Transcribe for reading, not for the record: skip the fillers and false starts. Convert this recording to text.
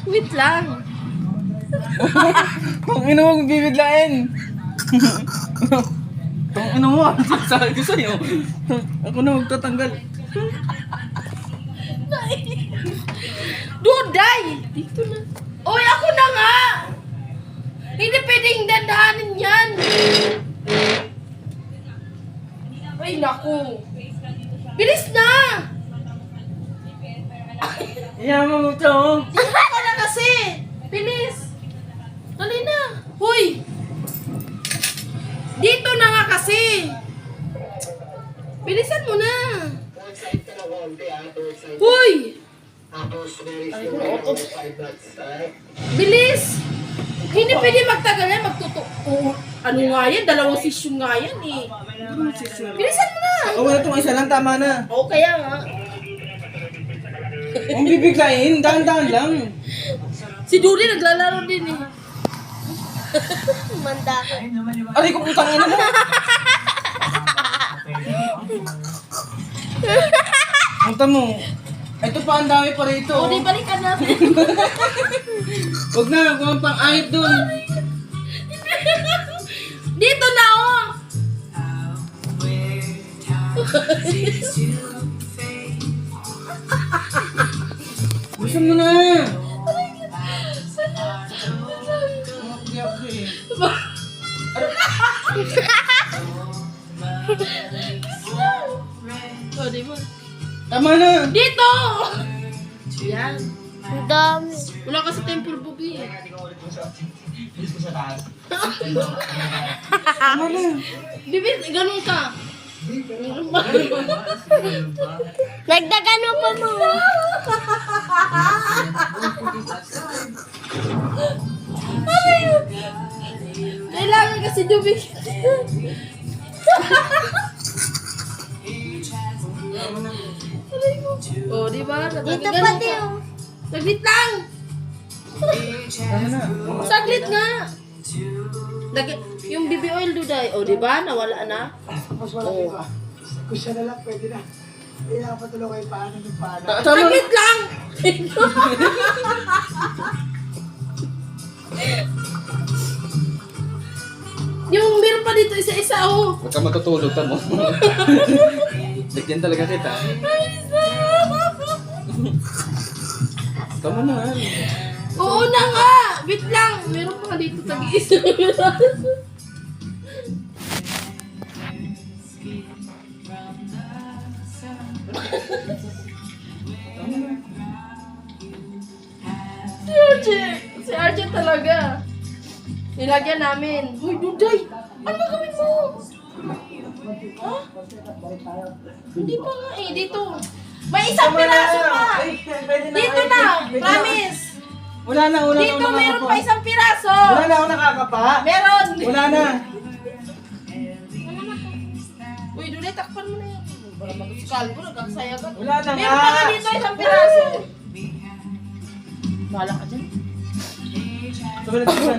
Wait lang. Kung ino mo bibiglain. Kung ino mo, sabi ko sa'yo. Ako na magtatanggal. Duday! Dito na. Uy, ako na nga! Hindi pwedeng dandahanin yan. Ay, naku. Bilis na! Iyaman mo ito. Dito ka na kasi. Bilis. Dali na. Huy. Dito na nga kasi. Bilisan mo na. Huy. Bilis. Hindi pwede magtagal yan. Ano nga yan? Dalawang session nga yan eh. Bilisan mo na. O wala itong isa lang, tama na. Oo, kaya nga. Kung bibiglain, dahan-dahan lang. Si Duri naglalaro din eh. Manda ka. Aray ko putang ina mo. Punta mo. Ito pa, ang dami pa rito. O, di balikan natin. Huwag na, huwag pang ahit dun. Dito na oh. Gusto mo na. O, di ba? Tama na. Dito! Yan. Ang dami. Wala ka sa temple bugi eh. Tama na. Bibit, ganun ka. Nagdagan mo pa mo. Kailangan kasi dumikit. O, di ba? Dito Ganun pati ka. yung... Saglit lang! Tama na. Saglit nga! Yung BB oil duday. O, di ba? Nawala na. O. Kung siya na lang, pwede na. Hindi na kapatuloy kayo paano yung paano. Tama. Saglit lang! Yung meron pa dito isa-isa, oh. Huwag ka matutulog, tamo. Bigyan talaga kita. Tama na. Oo na nga! Wait lang! Meron pa dito tag-isa. Si RJ! Si RJ talaga. Nilagyan namin. Uy, Duday! Ano gawin mo? Ha? Hindi pa nga eh. Dito. May isang piraso pa. Dito na. Promise. Wala na, wala na. Dito meron pa isang piraso. Wala na ako nakakapa. Meron. Wala na. Uy, Duday, takpan mo na yan. Para mag-skull ko, nagkasaya ka. Wala na Meron pa nga nga. dito isang piraso. Bahala ka dyan. Sabi na,